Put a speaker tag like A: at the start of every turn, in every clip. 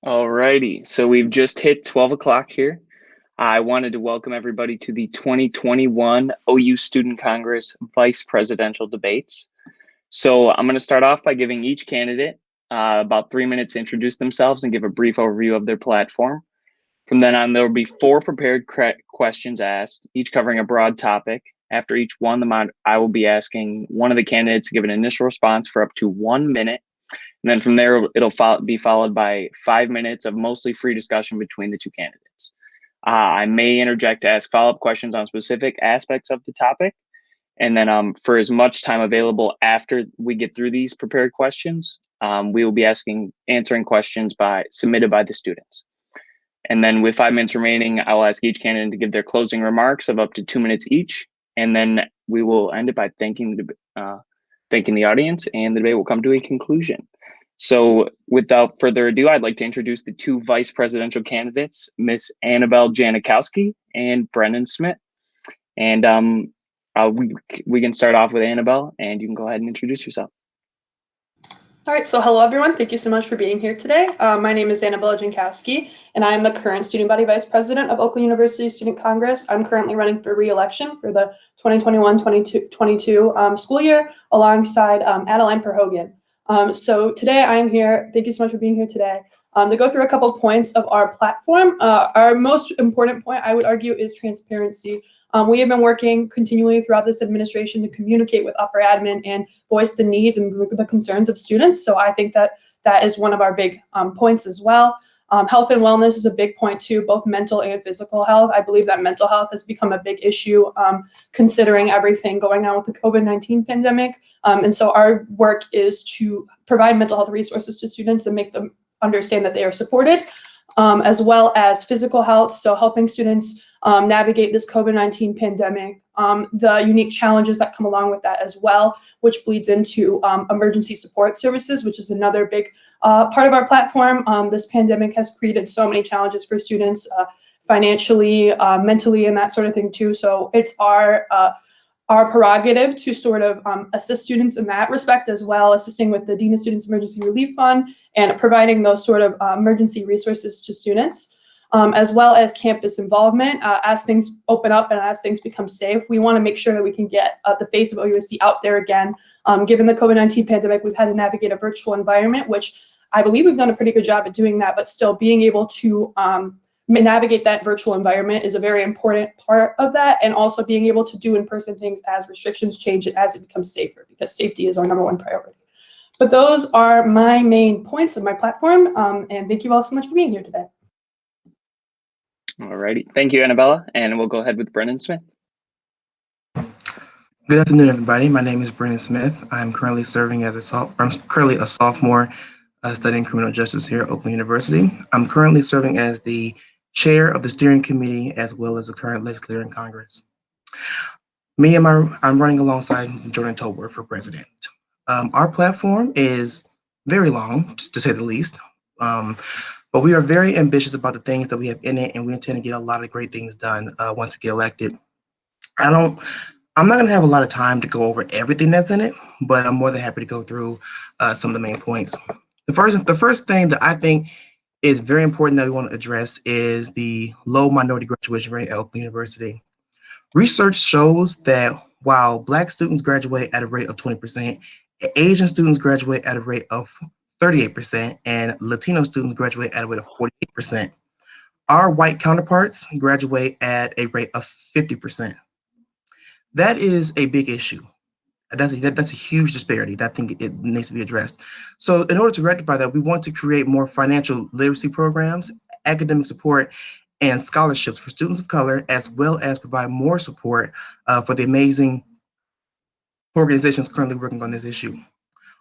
A: Alrighty, so we've just hit 12 o'clock here. I wanted to welcome everybody to the 2021 OU Student Congress Vice Presidential Debates. So I'm going to start off by giving each candidate about 3 minutes to introduce themselves and give a brief overview of their platform. From then on, there will be 4 prepared questions asked, each covering a broad topic. After each one, I will be asking one of the candidates to give an initial response for up to 1 minute. And then from there, it'll be followed by 5 minutes of mostly free discussion between the two candidates. I may interject to ask follow-up questions on specific aspects of the topic. And then for as much time available after we get through these prepared questions, we will be answering questions submitted by the students. And then with 5 minutes remaining, I will ask each candidate to give their closing remarks of up to 2 minutes each. And then we will end it by thanking the audience, and the debate will come to a conclusion. So without further ado, I'd like to introduce the two vice presidential candidates, Miss Annabella Jankowski and Brennan Smith. And we can start off with Annabelle, and you can go ahead and introduce yourself.
B: All right, so hello everyone. Thank you so much for being here today. My name is Annabella Jankowski, and I am the current student body vice president of Oakland University Student Congress. I'm currently running for re-election for the 2021-22 school year alongside Adeline Perhogan. So today I'm here, thank you so much for being here today, to go through a couple points of our platform. Our most important point, I would argue, is transparency. We have been working continually throughout this administration to communicate with upper admin and voice the needs and the concerns of students. So I think that that is one of our big points as well. Health and wellness is a big point too, both mental and physical health. I believe that mental health has become a big issue considering everything going on with the COVID-19 pandemic. And so our work is to provide mental health resources to students and make them understand that they are supported, as well as physical health. So helping students navigate this COVID-19 pandemic, the unique challenges that come along with that as well, which bleeds into emergency support services, which is another big part of our platform. This pandemic has created so many challenges for students financially, mentally, and that sort of thing too. So it's our prerogative to sort of assist students in that respect as well, assisting with the Dean of Students Emergency Relief Fund and providing those sort of emergency resources to students. As well as campus involvement. As things open up and as things become safe, we want to make sure that we can get the face of OUSC out there again. Given the COVID-19 pandemic, we've had to navigate a virtual environment, which I believe we've done a pretty good job at doing that, but still being able to navigate that virtual environment is a very important part of that, and also being able to do in-person things as restrictions change and as it becomes safer, because safety is our #1 priority. But those are my main points of my platform, and thank you all so much for being here today.
A: All righty. Thank you, Annabella. And we'll go ahead with Brennan Smith.
C: Good afternoon, everybody. My name is Brennan Smith. I'm currently serving as a sophomore studying criminal justice here at Oakland University. I'm currently serving as the chair of the steering committee as well as the current legislator in Congress. I'm running alongside Jordan Tolbert for president. Our platform is very long, to say the least. But we are very ambitious about the things that we have in it, and we intend to get a lot of great things done once we get elected. I'm not going to have a lot of time to go over everything that's in it, but I'm more than happy to go through some of the main points. The first thing that I think is very important that we want to address is the low minority graduation rate at Oakland University. Research shows that while Black students graduate at a rate of 20%, Asian students graduate at a rate of 38%, and Latino students graduate at a rate of 48%. Our white counterparts graduate at a rate of 50%. That is a big issue. That's a huge disparity that I think it needs to be addressed. So in order to rectify that, we want to create more financial literacy programs, academic support, and scholarships for students of color, as well as provide more support for the amazing organizations currently working on this issue.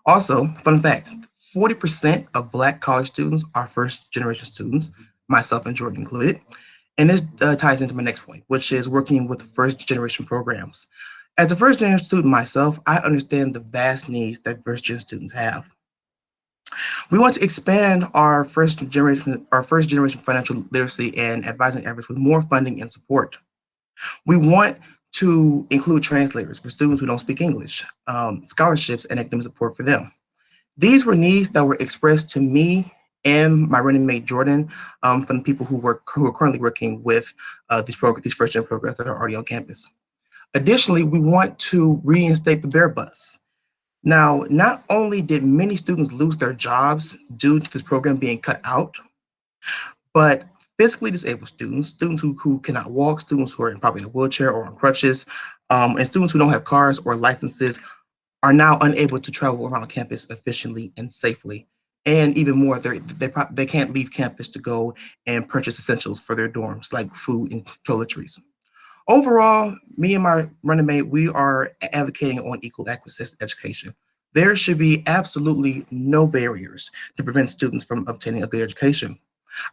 C: Also, fun fact, 40% of Black college students are first-generation students, myself and Jordan included. And this ties into my next point, which is working with first-generation programs. As a first-generation student myself, I understand the vast needs that first-gen students have. We want to expand our first-generation financial literacy and advising efforts with more funding and support. We want to include translators for students who don't speak English, scholarships and academic support for them. These were needs that were expressed to me and my running mate Jordan, from the people who are currently working with these first-gen programs that are already on campus. Additionally, we want to reinstate the Bear Bus. Now, not only did many students lose their jobs due to this program being cut out, but physically disabled students, students who cannot walk, students who are probably in a wheelchair or on crutches, and students who don't have cars or licenses are now unable to travel around campus efficiently and safely. And even more, they can't leave campus to go and purchase essentials for their dorms, like food and toiletries. Overall, me and my running mate, we are advocating on equal access education. There should be absolutely no barriers to prevent students from obtaining a good education.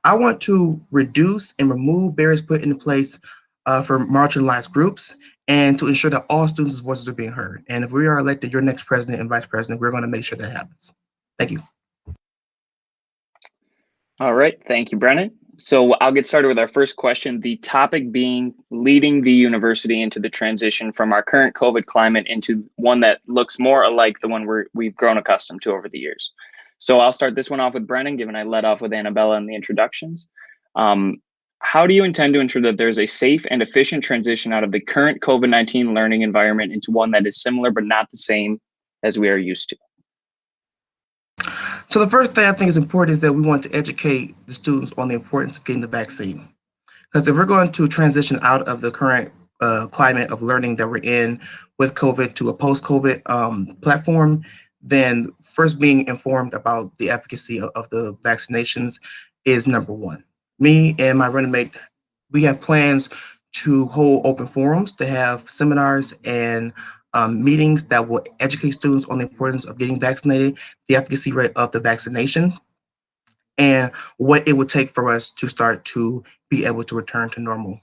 C: I want to reduce and remove barriers put into place for marginalized groups and to ensure that all students' voices are being heard. And if we are elected your next president and vice president, we're going to make sure that happens. Thank you.
A: All right, thank you, Brennan. So I'll get started with our first question, the topic being leading the university into the transition from our current COVID climate into one that looks more alike the one we've grown accustomed to over the years. So I'll start this one off with Brennan, given I led off with Annabella in the introductions. How do you intend to ensure that there's a safe and efficient transition out of the current COVID-19 learning environment into one that is similar but not the same as we are used to?
C: So the first thing I think is important is that we want to educate the students on the importance of getting the vaccine. Because if we're going to transition out of the current climate of learning that we're in with COVID to a post-COVID platform, then first being informed about the efficacy of the vaccinations is number one. Me and my running mate, we have plans to hold open forums, to have seminars and meetings that will educate students on the importance of getting vaccinated, the efficacy rate of the vaccination, and what it would take for us to start to be able to return to normal.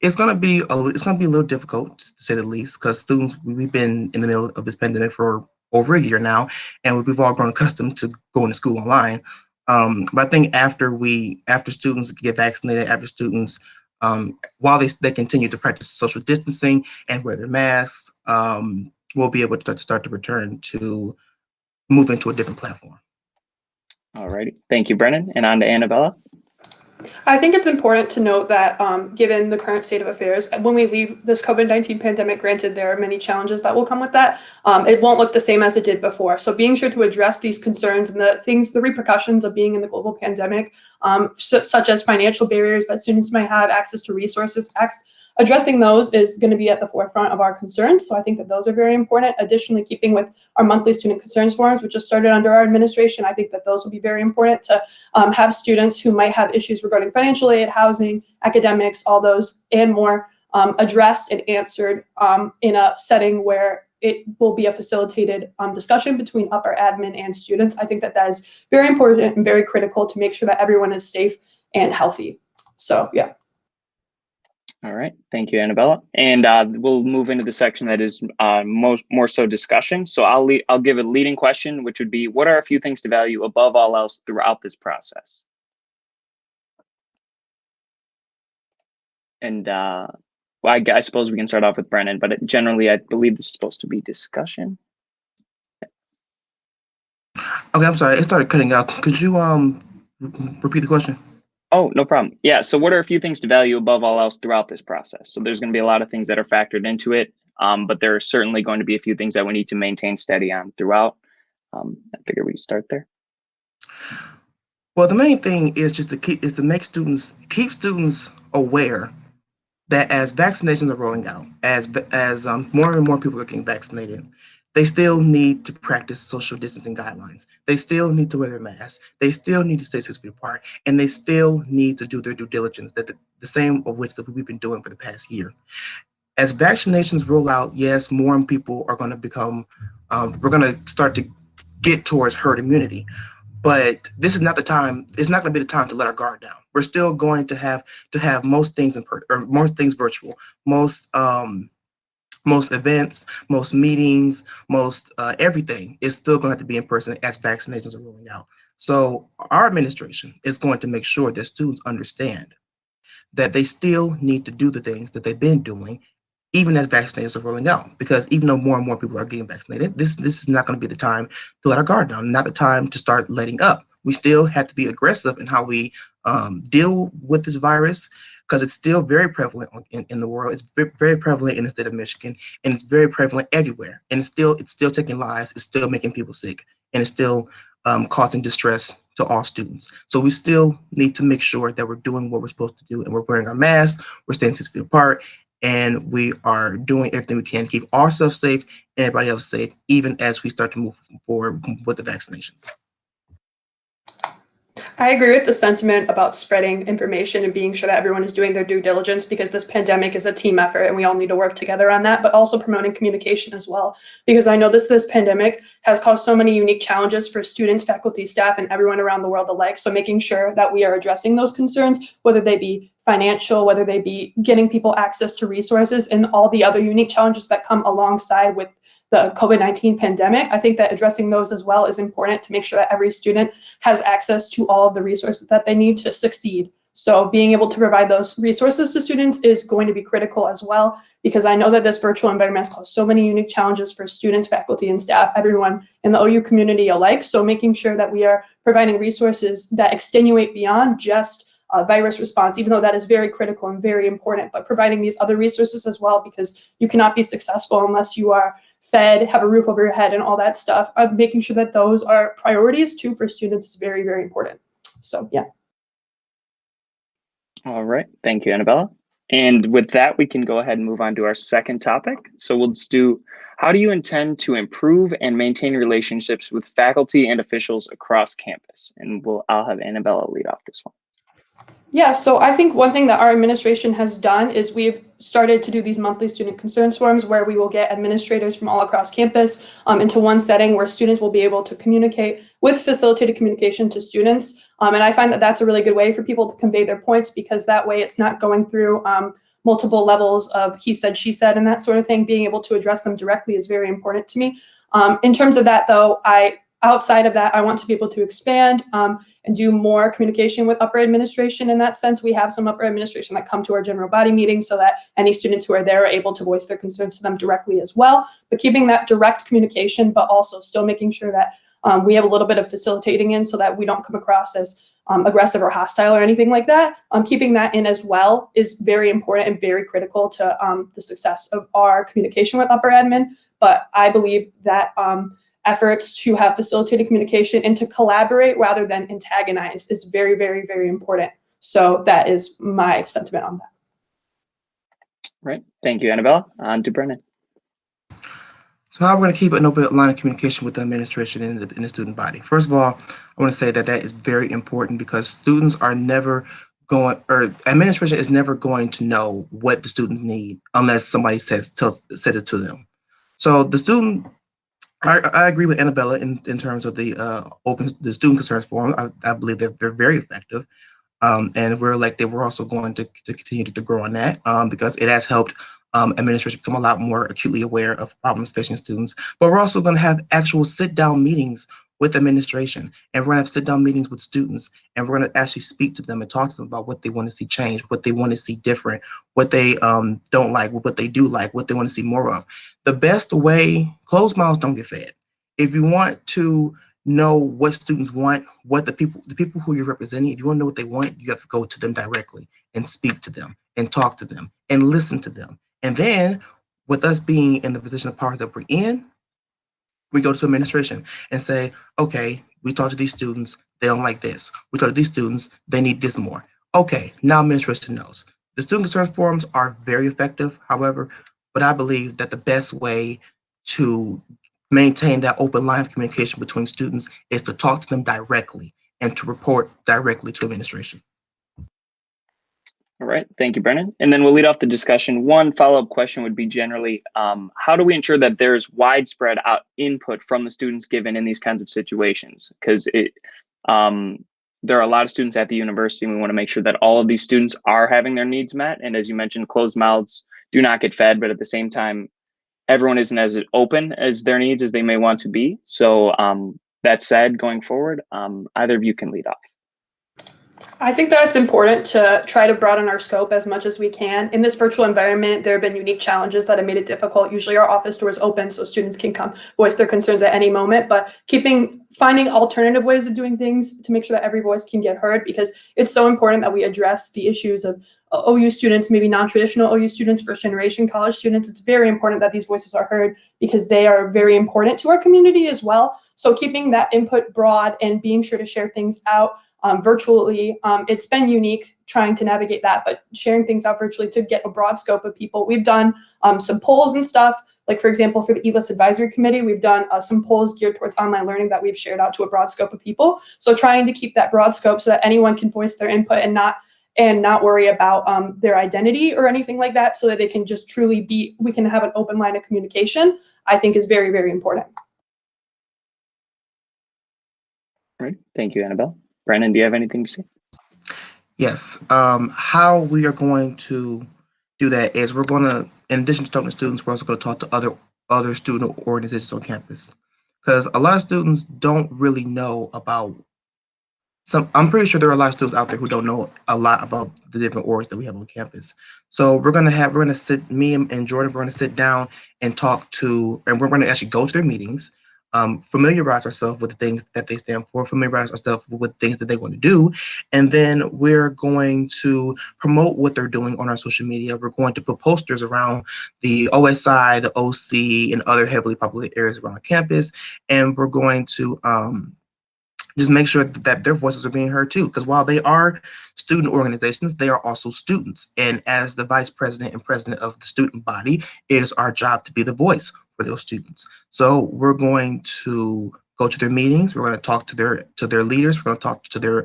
C: It's going to be a little difficult, to say the least, because students, we've been in the middle of this pandemic for over a year now, and we've all grown accustomed to going to school online. But I think after students get vaccinated, after students, while they continue to practice social distancing and wear their masks, we'll be able to start to return to move into a different platform.
A: All righty, thank you, Brennan. And on to Annabella.
B: I think it's important to note that given the current state of affairs, when we leave this COVID-19 pandemic, granted, there are many challenges that will come with that, it won't look the same as it did before. So being sure to address these concerns and the repercussions of being in the global pandemic, such as financial barriers that students might have, access to resources, addressing those is going to be at the forefront of our concerns. So I think that those are very important. Additionally, keeping with our monthly student concerns forums, which just started under our administration, I think that those will be very important to have students who might have issues regarding financial aid, housing, academics, all those and more addressed and answered in a setting where it will be a facilitated discussion between upper admin and students. I think that that is very important and very critical to make sure that everyone is safe and healthy. So, yeah.
A: All right, thank you, Annabella. And we'll move into the section that is more so discussion. So I'll give a leading question, which would be, what are a few things to value above all else throughout this process? And well, I suppose we can start off with Brennan, but generally I believe this is supposed to be discussion.
C: Okay, I'm sorry, it started cutting out. Could you repeat the question?
A: Oh, no problem. Yeah, so what are a few things to value above all else throughout this process? So there's going to be a lot of things that are factored into it, but there are certainly going to be a few things that we need to maintain steady on throughout. I figure we start there.
C: Well, the main thing is just to keep students aware that as vaccinations are rolling out, as more and more people are getting vaccinated, they still need to practice social distancing guidelines. They still need to wear their masks. They still need to stay 6 feet apart, and they still need to do their due diligence, the same of which that we've been doing for the past year. As vaccinations roll out, yes, more people are going to become, we're going to start to get towards herd immunity. But this is not the time. It's not going to be the time to let our guard down. We're still going to have most things most things virtual, most events, most meetings, most everything is still going to have to be in person as vaccinations are rolling out. So our administration is going to make sure that students understand that they still need to do the things that they've been doing, even as vaccinations are rolling out. Because even though more and more people are getting vaccinated, this is not going to be the time to let our guard down, not the time to start letting up. We still have to be aggressive in how we deal with this virus, because it's still very prevalent in the world. It's very prevalent in the state of Michigan, and it's very prevalent everywhere. And it's still taking lives. It's still making people sick, and it's still causing distress to all students. So we still need to make sure that we're doing what we're supposed to do, and we're wearing our masks, we're staying 6 feet apart, and we are doing everything we can to keep ourselves safe and everybody else safe, even as we start to move forward with the vaccinations.
B: I agree with the sentiment about spreading information and being sure that everyone is doing their due diligence, because this pandemic is a team effort and we all need to work together on that, but also promoting communication as well. Because I know this pandemic has caused so many unique challenges for students, faculty, staff, and everyone around the world alike. So making sure that we are addressing those concerns, whether they be financial, whether they be getting people access to resources, and all the other unique challenges that come alongside with the COVID-19 pandemic. I think that addressing those as well is important to make sure that every student has access to all of the resources that they need to succeed. So being able to provide those resources to students is going to be critical as well, because I know that this virtual environment has caused so many unique challenges for students, faculty, and staff, everyone in the OU community alike. So making sure that we are providing resources that extenuate beyond just virus response, even though that is very critical and very important, but providing these other resources as well, because you cannot be successful unless you are fed, have a roof over your head, and all that stuff. Making sure that those are priorities too for students is very, very important. So yeah.
A: All right, thank you, Annabella. And with that, we can go ahead and move on to our second topic. So we'll just do, how do you intend to improve and maintain relationships with faculty and officials across campus? And I'll have Annabella lead off this one.
B: Yeah, so I think one thing that our administration has done is we've started to do these monthly student concerns forums where we will get administrators from all across campus into one setting where students will be able to communicate with facilitated communication to students. And I find that that's a really good way for people to convey their points, because that way it's not going through multiple levels of he said, she said, and that sort of thing. Being able to address them directly is very important to me. In terms of that, though, outside of that, I want to be able to expand and do more communication with upper administration. In that sense, we have some upper administration that come to our general body meetings so that any students who are there are able to voice their concerns to them directly as well. But keeping that direct communication, but also still making sure that we have a little bit of facilitating in so that we don't come across as aggressive or hostile or anything like that. Keeping that in as well is very important and very critical to the success of our communication with upper admin. But I believe that efforts to have facilitated communication and to collaborate rather than antagonize is very, very, very important. So that is my sentiment on that.
A: Right. Thank you, Annabella. On to Brennan.
C: So how we're going to keep an open line of communication with the administration and the student body. First of all, I want to say that is very important, because students are never going, or administration is never going to know what the students need unless somebody says it to them. So the student, I agree with Annabella in terms of the student concerns forum. I believe they're very effective. And we're elected, we're also going to continue to grow on that because it has helped administration become a lot more acutely aware of problems facing students. But we're also going to have actual sit-down meetings with administration, and we're going to have sit-down meetings with students, and we're going to actually speak to them and talk to them about what they want to see change, what they want to see different, what they don't like, what they do like, what they want to see more of. The best way, closed mouths don't get fed. If you want to know what students want, what the people who you're representing, if you want to know what they want, you have to go to them directly and speak to them and talk to them and listen to them. And then, with us being in the position of power that we're in, we go to administration and say, okay, we talk to these students, they don't like this. We talk to these students, they need this more. Okay, now administration knows. The student concerns forums are very effective, however, but I believe that the best way to maintain that open line of communication between students is to talk to them directly and to report directly to administration.
A: All right, thank you, Brennan. And then we'll lead off the discussion. One follow-up question would be generally, how do we ensure that there's widespread input from the students given in these kinds of situations? Because there are a lot of students at the university, and we want to make sure that all of these students are having their needs met. And as you mentioned, closed mouths do not get fed, but at the same time, everyone isn't as open as their needs as they may want to be. So that said, going forward, either of you can lead off.
B: I think that it's important to try to broaden our scope as much as we can. In this virtual environment, there have been unique challenges that have made it difficult. Usually our office door is open so students can come voice their concerns at any moment, but finding alternative ways of doing things to make sure that every voice can get heard, because it's so important that we address the issues of OU students, maybe non-traditional OU students, first generation college students. It's very important that these voices are heard because they are very important to our community as well. So keeping that input broad and being sure to share things out virtually. It's been unique trying to navigate that, but sharing things out virtually to get a broad scope of people. We've done some polls and stuff. Like, for example, for the eList Advisory Committee, we've done some polls geared towards online learning that we've shared out to a broad scope of people. So trying to keep that broad scope so that anyone can voice their input and not worry about their identity or anything like that, so that they can just truly we can have an open line of communication, I think is very, very important.
A: All right, thank you, Annabelle. Brennan, do you have anything to say?
C: Yes. How we are going to do that is we're going to, in addition to talking to students, we're also going to talk to other student organizations on campus, because a lot of students don't really know about I'm pretty sure there are a lot of students out there who don't know a lot about the different orgs that we have on campus. So we're going to sit, me and Jordan, we're going to sit down and talk to, and we're going to actually go to their meetings, familiarize ourselves with the things that they stand for, familiarize ourselves with things that they want to do. And then we're going to promote what they're doing on our social media. We're going to put posters around the OSI, the OC, and other heavily populated areas around campus. And we're going to just make sure that their voices are being heard too, because while they are student organizations, they are also students. And as the vice president and president of the student body, it is our job to be the voice for those students. So we're going to go to their meetings. We're going to talk to their leaders. We're going to talk to their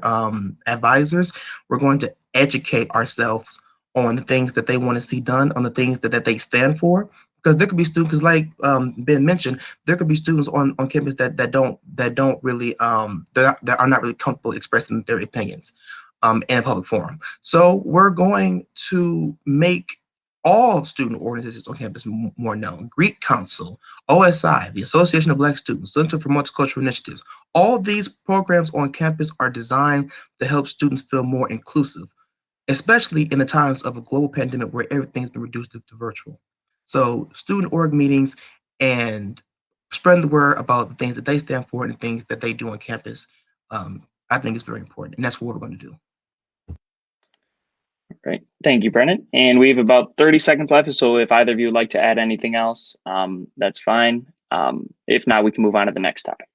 C: advisors. We're going to educate ourselves on the things that they want to see done, on the things that they stand for. Because there could be students, because like Ben mentioned, there could be students on campus that don't really that are not really comfortable expressing their opinions in a public forum. So we're going to make all student organizations on campus more known. Greek Council, OSI, the Association of Black Students, Center for Multicultural Initiatives. All these programs on campus are designed to help students feel more inclusive, especially in the times of a global pandemic where everything's been reduced to virtual. So student org meetings and spreading the word about the things that they stand for and the things that they do on campus, I think is very important. And that's what we're going to do.
A: Great. Thank you, Brennan. And we have about 30 seconds left. So if either of you would like to add anything else, that's fine. If not, we can move on to the next topic.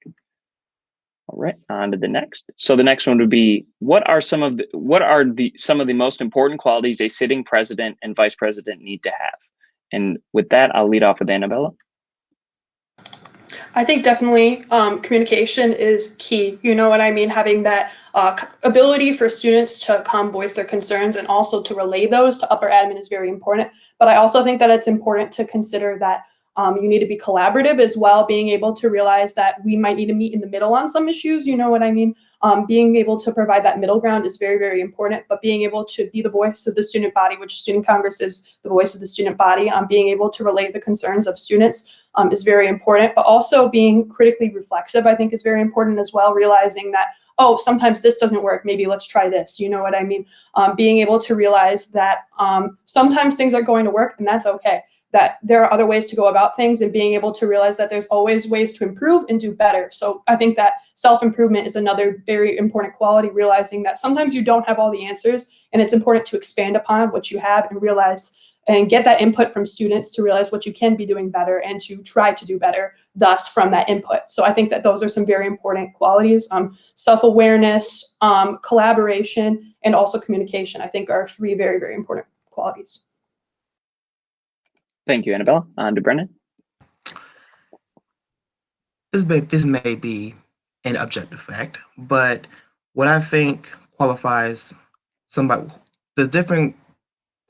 A: All right, on to the next. So the next one would be, what are some of the most important qualities a sitting president and vice president need to have? And with that, I'll lead off with Annabella.
B: I think definitely communication is key. You know what I mean? Having that ability for students to come voice their concerns and also to relay those to upper admin is very important. But I also think that it's important to consider that you need to be collaborative as well, being able to realize that we might need to meet in the middle on some issues, you know what I mean? Being able to provide that middle ground is very, very important, but being able to be the voice of the student body, which Student Congress is the voice of the student body, being able to relay the concerns of students is very important, but also being critically reflexive, I think is very important as well, realizing that, oh, sometimes this doesn't work, maybe let's try this, you know what I mean? Being able to realize that sometimes things are going to work and that's okay, that there are other ways to go about things, and being able to realize that there's always ways to improve and do better. So I think that self-improvement is another very important quality, realizing that sometimes you don't have all the answers and it's important to expand upon what you have and realize and get that input from students to realize what you can be doing better and to try to do better, thus from that input. So I think that those are some very important qualities. Self-awareness, collaboration, and also communication, I think are three very, very important qualities.
A: Thank you, Annabelle. On to Brennan.
C: This may be an objective fact, but what I think qualifies somebody, the different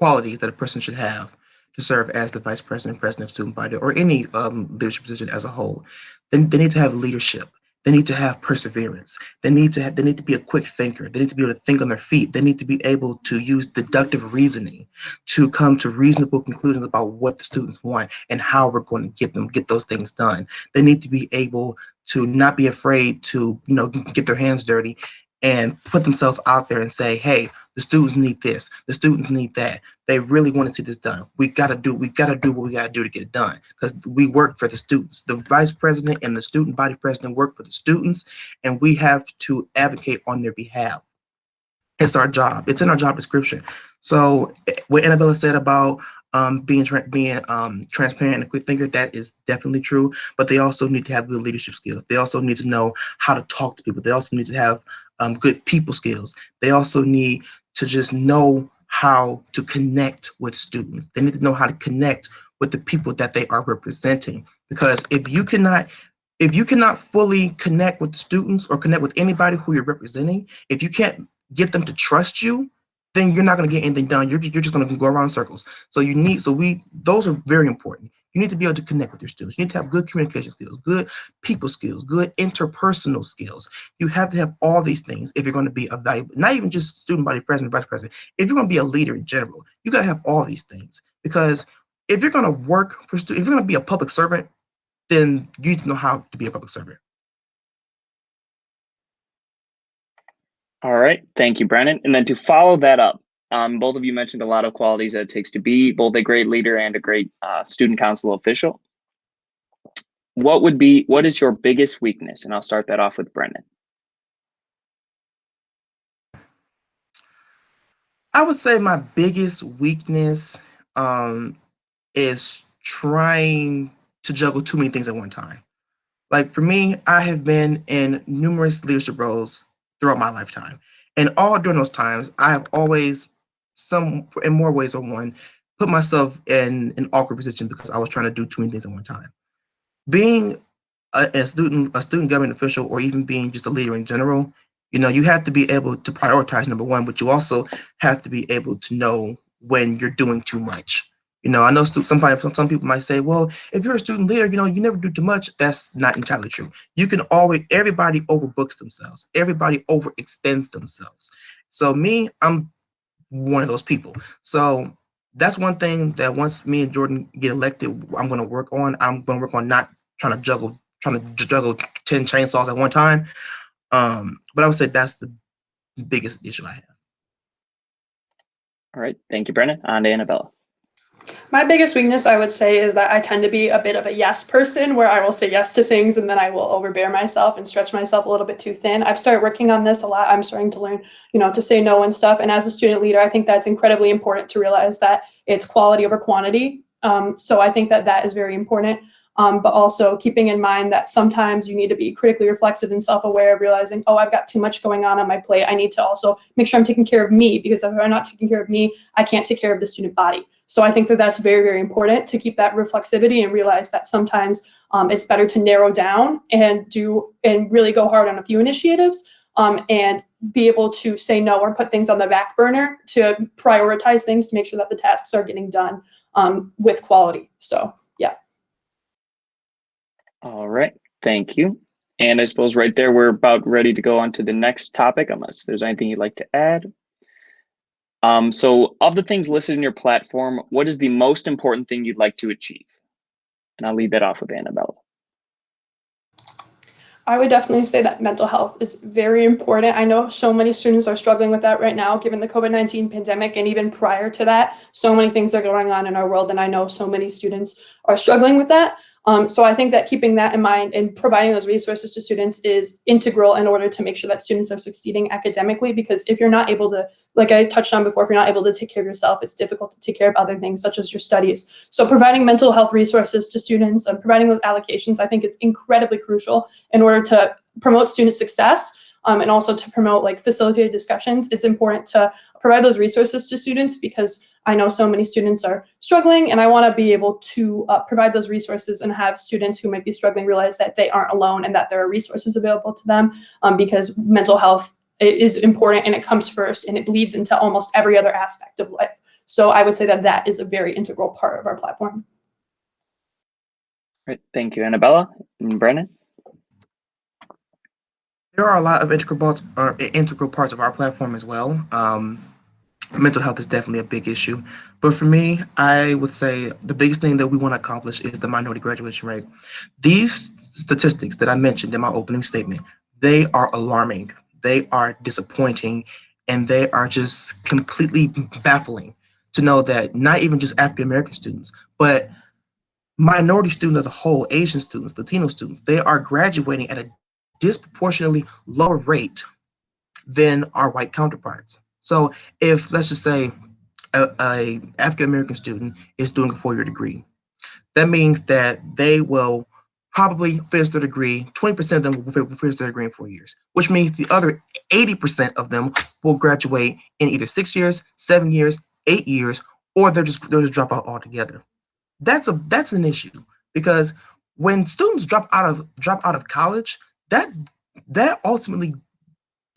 C: qualities that a person should have to serve as the vice president, president of student body, or any leadership position as a whole. Then they need to have leadership. They need to have perseverance. They need to be a quick thinker. They need to be able to think on their feet. They need to be able to use deductive reasoning to come to reasonable conclusions about what the students want and how we're going to get those things done. They need to be able to not be afraid to, get their hands dirty and put themselves out there and say, hey, the students need this, the students need that. They really want to see this done. We gotta do what we gotta do to get it done, because we work for the students. The vice president and the student body president work for the students, and we have to advocate on their behalf. It's our job. It's in our job description. So what Annabella said about being transparent and a quick thinker, that is definitely true. But they also need to have good leadership skills. They also need to know how to talk to people. They also need to have good people skills. They also need to just know how to connect with students. They need to know how to connect with the people that they are representing. Because if you cannot fully connect with the students or connect with anybody who you're representing, if you can't get them to trust you, then you're not going to get anything done. You're just going to go around in circles. So those are very important. You need to be able to connect with your students. You need to have good communication skills, good people skills, good interpersonal skills. You have to have all these things if you're going to be a valuable, not even just student body president, vice president. If you're going to be a leader in general, you got to have all these things, because if you're going to work for students, if you're going to be a public servant, then you need to know how to be a public servant.
A: All right, thank you, Brennan. And then to follow that up, both of you mentioned a lot of qualities that it takes to be both a great leader and a great student council official. What is your biggest weakness? And I'll start that off with Brennan.
C: I would say my biggest weakness is trying to juggle too many things at one time. Like for me, I have been in numerous leadership roles throughout my lifetime. And all during those times, I have always, in more ways than one, put myself in an awkward position because I was trying to do too many things at one time. Being a student government official, or even being just a leader in general, you have to be able to prioritize, number one, but you also have to be able to know when you're doing too much. I know some people might say, well, if you're a student leader, you never do too much. That's not entirely true. Everybody overbooks themselves. Everybody overextends themselves. So me, I'm one of those people. So that's one thing that once me and Jordan get elected, I'm going to work on. I'm going to work on not trying to juggle 10 chainsaws at one time. But I would say that's the biggest issue I have.
A: All right, thank you, Brennan. On to Annabella.
B: My biggest weakness, I would say, is that I tend to be a bit of a yes person, where I will say yes to things and then I will overbear myself and stretch myself a little bit too thin. I've started working on this a lot. I'm starting to learn, to say no and stuff. And as a student leader, I think that's incredibly important to realize that it's quality over quantity. So I think that is very important. But also keeping in mind that sometimes you need to be critically reflexive and self-aware of realizing, oh, I've got too much going on my plate. I need to also make sure I'm taking care of me, because if I'm not taking care of me, I can't take care of the student body. So I think that that's very, very important to keep that reflexivity and realize that sometimes it's better to narrow down and really go hard on a few initiatives and be able to say no or put things on the back burner to prioritize things to make sure that the tasks are getting done with quality. So, yeah.
A: All right, thank you. And I suppose right there, we're about ready to go on to the next topic, unless there's anything you'd like to add. So of the things listed in your platform, what is the most important thing you'd like to achieve? And I'll leave that off with Annabella.
B: I would definitely say that mental health is very important. I know so many students are struggling with that right now, given the COVID-19 pandemic, and even prior to that, so many things are going on in our world, and I know so many students are struggling with that. So I think that keeping that in mind and providing those resources to students is integral in order to make sure that students are succeeding academically, because if you're not able to, like I touched on before, if you're not able to take care of yourself, it's difficult to take care of other things such as your studies. So providing mental health resources to students and providing those allocations, I think is incredibly crucial in order to promote student success. And also to promote like facilitated discussions. It's important to provide those resources to students, because I know so many students are struggling, and I want to be able to provide those resources and have students who might be struggling realize that they aren't alone and that there are resources available to them, because mental health is important and it comes first and it bleeds into almost every other aspect of life. So I would say that that is a very integral part of our platform.
A: All right, thank you, Annabella. And Brennan?
C: There are a lot of integral parts of our platform as well. Mental health is definitely a big issue. But for me, I would say the biggest thing that we want to accomplish is the minority graduation rate. These statistics that I mentioned in my opening statement, they are alarming. they are disappointing, and they are just completely baffling to know that not even just African American students, but minority students as a whole, Asian students, Latino students, they are graduating at a disproportionately lower rate than our white counterparts. So if, let's just say, a African American student is doing a 4-year degree, that means that they will probably finish their degree, 20% of them will finish their degree in 4 years, which means the other 80% of them will graduate in either 6 years, 7 years, 8 years, or they'll just drop out altogether. That's an issue, because when students drop out of college, that ultimately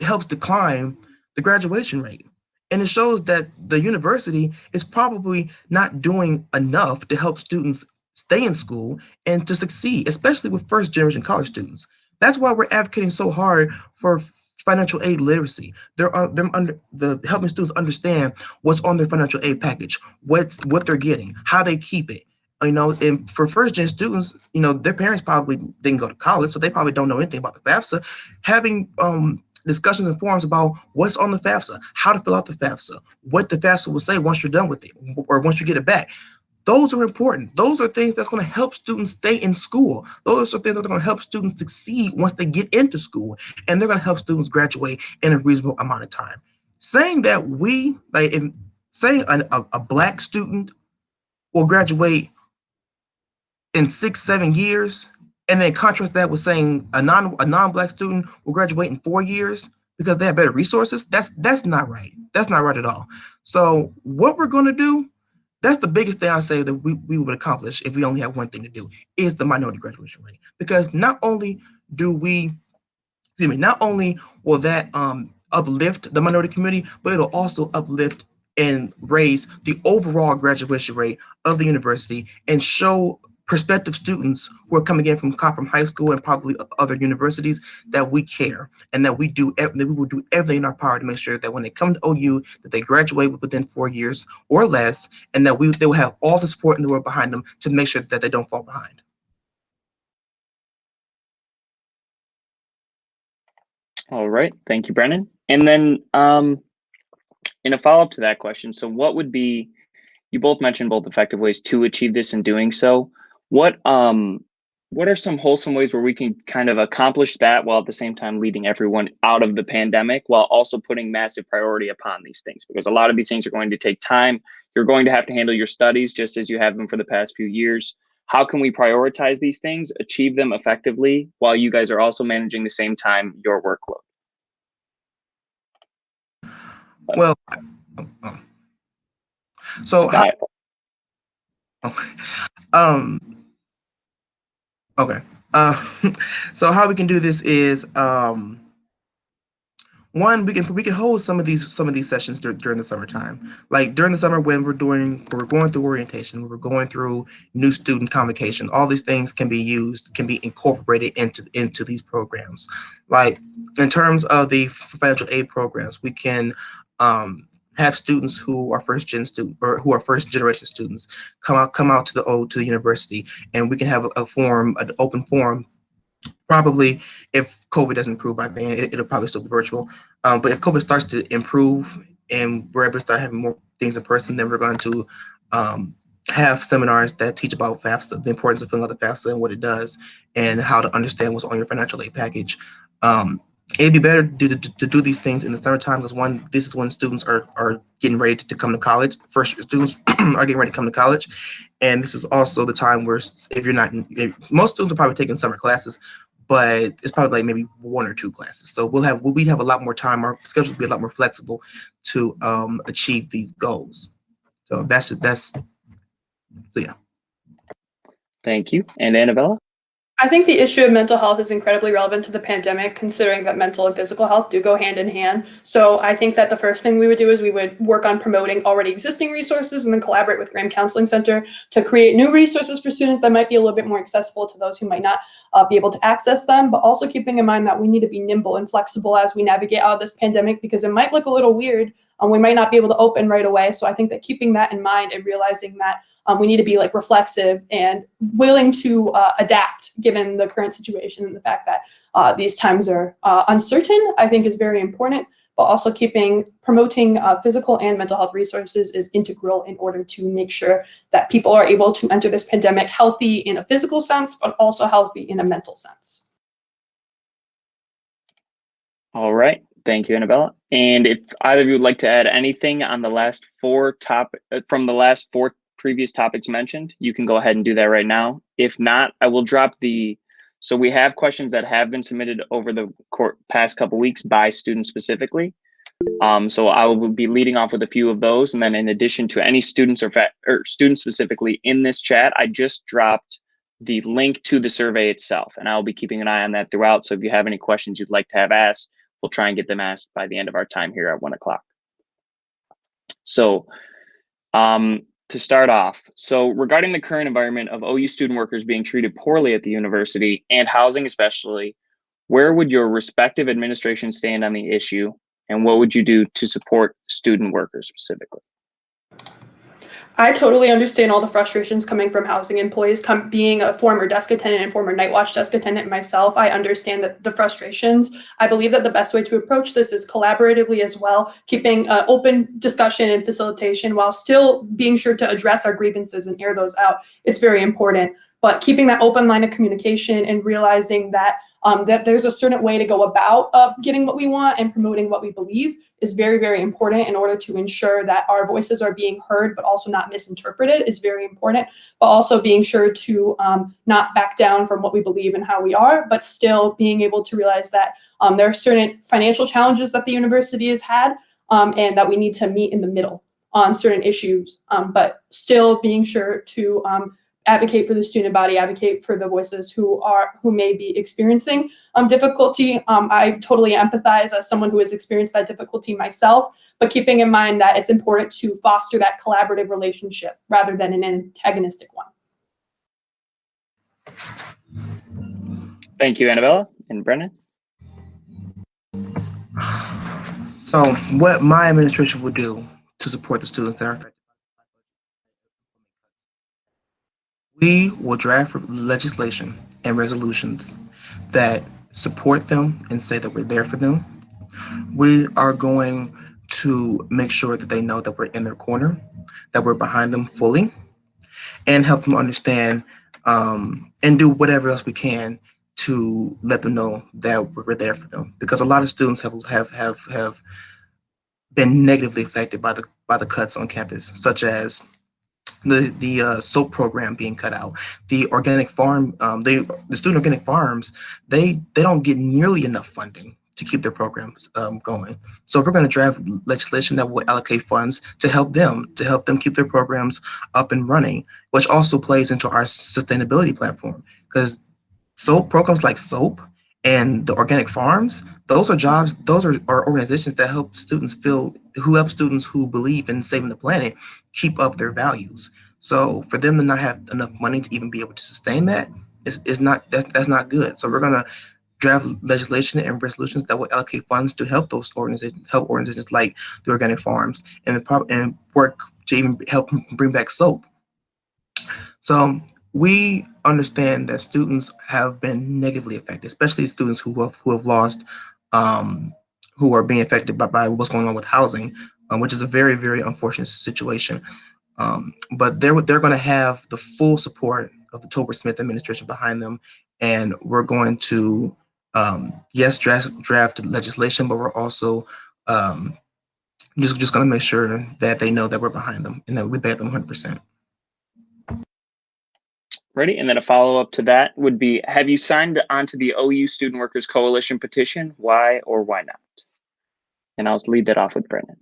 C: helps decline the graduation rate. And it shows that the university is probably not doing enough to help students stay in school and to succeed, especially with first generation college students. That's why we're advocating so hard for financial aid literacy. Helping students understand what's on their financial aid package, what they're getting, how they keep it. And for first gen students, their parents probably didn't go to college, so they probably don't know anything about the FAFSA. Having discussions and forums about what's on the FAFSA, how to fill out the FAFSA, what the FAFSA will say once you're done with it, or once you get it back. Those are important. Those are things that's going to help students stay in school. Those are things that are going to help students succeed once they get into school, and they're going to help students graduate in a reasonable amount of time. Saying that saying a Black student will graduate in 6-7 years, and then contrast that with saying a non-Black student will graduate in 4 years because they have better resources, that's not right. That's not right at all. So what we're going to do, that's the biggest thing I say that we would accomplish if we only have one thing to do, is the minority graduation rate. Because not only will that uplift the minority community, but it'll also uplift and raise the overall graduation rate of the university and show prospective students who are coming in from high school and probably other universities that we care, and that we will do everything in our power to make sure that when they come to OU, that they graduate within 4 years or less, and that they will have all the support in the world behind them to make sure that they don't fall behind.
A: All right, thank you, Brennan. And then in a follow-up to that question, so what would be, you both mentioned both effective ways to achieve this in doing so. What are some wholesome ways where we can kind of accomplish that while at the same time leading everyone out of the pandemic, while also putting massive priority upon these things? Because a lot of these things are going to take time. You're going to have to handle your studies just as you have them for the past few years. How can we prioritize these things, achieve them effectively, while you guys are also managing the same time your workload?
C: Well, so okay. So how we can do this is one, we can hold some of these sessions during the summertime. Like during the summer when we're going through orientation, when we're going through new student convocation, all these things can be incorporated into these programs. Like in terms of the financial aid programs, we can have students who are first generation students come out to the university, and we can have an open forum. Probably, if COVID doesn't improve by then, it'll probably still be virtual. But if COVID starts to improve and we're able to start having more things in person, then we're going to have seminars that teach about FAFSA, the importance of filling out the FAFSA and what it does, and how to understand what's on your financial aid package. It'd be better to do these things in the summertime, because this is when students are getting ready to come to college. First students are getting ready to come to college. And this is also the time where most students are probably taking summer classes, but it's probably like maybe 1 or 2 classes. So we have a lot more time. Our schedules will be a lot more flexible to achieve these goals. So yeah.
A: Thank you. And Annabella?
B: I think the issue of mental health is incredibly relevant to the pandemic, considering that mental and physical health do go hand in hand. So I think that the first thing we would do is we would work on promoting already existing resources, and then collaborate with Graham Counseling Center to create new resources for students that might be a little bit more accessible to those who might not be able to access them, but also keeping in mind that we need to be nimble and flexible as we navigate out of this pandemic, because it might look a little weird we might not be able to open right away. So I think that keeping that in mind and realizing that we need to be like reflexive and willing to adapt given the current situation and the fact that these times are uncertain, I think is very important. But also promoting physical and mental health resources is integral in order to make sure that people are able to enter this pandemic healthy in a physical sense, but also healthy in a mental sense.
A: All right. Thank you, Annabella. And if either of you would like to add anything on the last from the last four previous topics mentioned, you can go ahead and do that right now. If not, I will drop so we have questions that have been submitted over the past couple weeks by students specifically. So I will be leading off with a few of those. And then in addition to any students or students specifically in this chat, I just dropped the link to the survey itself, and I'll be keeping an eye on that throughout. So if you have any questions you'd like to have asked, we'll try and get them asked by the end of our time here at 1 o'clock. So to start off, so regarding the current environment of OU student workers being treated poorly at the university and housing especially, where would your respective administration stand on the issue, and what would you do to support student workers specifically?
B: I totally understand all the frustrations coming from housing employees. Being a former desk attendant and former night watch desk attendant myself, I understand the frustrations. I believe that the best way to approach this is collaboratively as well, keeping open discussion and facilitation while still being sure to address our grievances and air those out. It's very important. But keeping that open line of communication and realizing that that there's a certain way to go about getting what we want and promoting what we believe is very, very important in order to ensure that our voices are being heard, but also not misinterpreted is very important. But also being sure to not back down from what we believe and how we are, but still being able to realize that there are certain financial challenges that the university has had and that we need to meet in the middle on certain issues, but still being sure to advocate for the student body, advocate for the voices who may be experiencing difficulty. I totally empathize as someone who has experienced that difficulty myself, but keeping in mind that it's important to foster that collaborative relationship rather than an antagonistic one.
A: Thank you, Annabella and Brennan.
C: So what my administration will do to support the students that are affected, we will draft legislation and resolutions that support them and say that we're there for them. We are going to make sure that they know that we're in their corner, that we're behind them fully, and help them understand and do whatever else we can to let them know that we're there for them. Because a lot of students have been negatively affected by the cuts on campus, such as the soap program being cut out, the organic farm, the student organic farms, they don't get nearly enough funding to keep their programs going. So we're going to draft legislation that will allocate funds to help them keep their programs up and running, which also plays into our sustainability platform, because soap programs like soap and the organic farms, those are jobs, those are organizations that help students who believe in saving the planet keep up their values. So for them to not have enough money to even be able to sustain that is not not good. So we're gonna draft legislation and resolutions that will allocate funds to help those organizations like the organic farms and work to even help bring back soap. So we understand that students have been negatively affected, especially students who have lost, who are being affected by what's going on with housing, which is a very, very unfortunate situation. But they're going to have the full support of the Tolbert Smith administration behind them, and we're going to yes, draft legislation, but we're also just going to make sure that they know that we're behind them and that we back them 100%.
A: Ready? And then a follow-up to that would be, have you signed onto the OU Student Workers Coalition petition? Why or why not? And I'll lead that off with Brennan.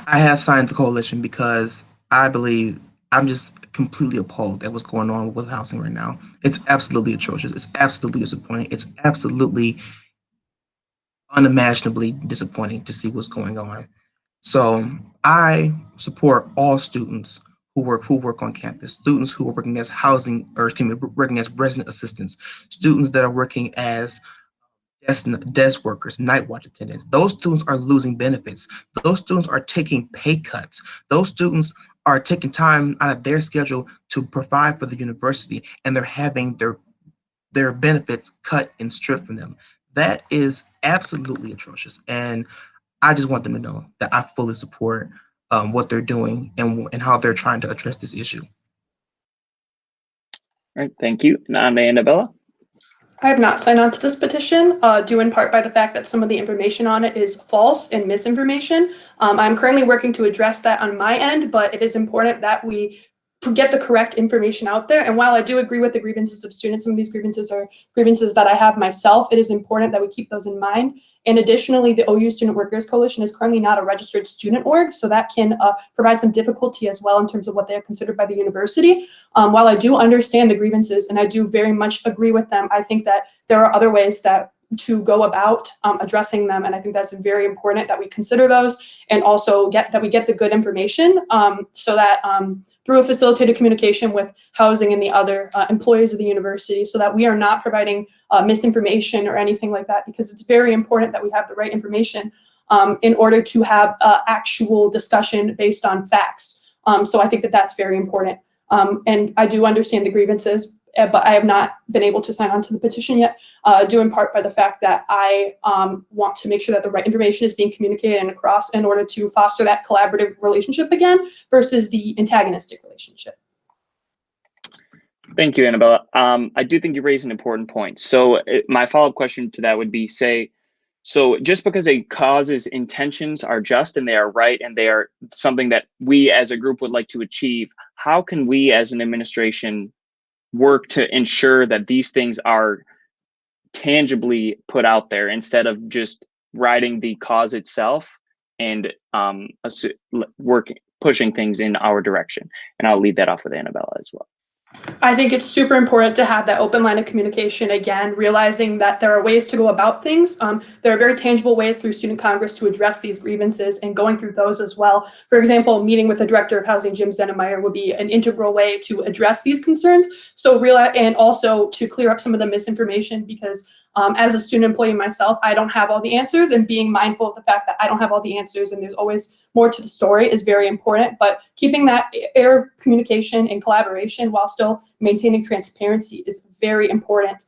C: I have signed the coalition because I believe I'm just completely appalled at what's going on with housing right now. It's absolutely atrocious. It's absolutely disappointing. It's absolutely unimaginably disappointing to see what's going on. So I support all students who work on campus, students who are working as working as resident assistants, students that are working as desk workers, night watch attendants. Those students are losing benefits. Those students are taking pay cuts. Those students are taking time out of their schedule to provide for the university, and they're having their benefits cut and stripped from them. That is absolutely atrocious. And I just want them to know that I fully support what they're doing and how they're trying to address this issue.
A: All right, thank you. And on to Annabella.
B: I have not signed on to this petition, due in part by the fact that some of the information on it is false and misinformation. I'm currently working to address that on my end, but it is important that we get the correct information out there. And while I do agree with the grievances of students, some of these grievances are grievances that I have myself, it is important that we keep those in mind. And additionally, the OU Student Workers Coalition is currently not a registered student org, so that can provide some difficulty as well in terms of what they are considered by the university. While I do understand the grievances and I do very much agree with them, I think that there are other ways to go about addressing them, and I think that's very important that we consider those, and also that we get the good information, so that through a facilitated communication with housing and the other employees of the university, so that we are not providing misinformation or anything like that, because it's very important that we have the right information in order to have actual discussion based on facts. So I think that that's very important. And I do understand the grievances, but I have not been able to sign on to the petition yet, due in part by the fact that I want to make sure that the right information is being communicated and across in order to foster that collaborative relationship again versus the antagonistic relationship.
A: Thank you, Annabella. I do think you raised an important point. So my follow-up question to that would be, so just because a cause's intentions are just and they are right and they are something that we as a group would like to achieve, how can we as an administration work to ensure that these things are tangibly put out there instead of just writing the cause itself and pushing things in our direction? And I'll lead that off with Annabella as well.
B: I think it's super important to have that open line of communication, again, realizing that there are ways to go about things. There are very tangible ways through Student Congress to address these grievances, and going through those as well. For example, meeting with the Director of Housing, Jim Zennemeyer, would be an integral way to address these concerns. So and also to clear up some of the misinformation, because as a student employee myself, I don't have all the answers, and being mindful of the fact that I don't have all the answers and there's always more to the story is very important. But keeping that air of communication and collaboration while still maintaining transparency is very important,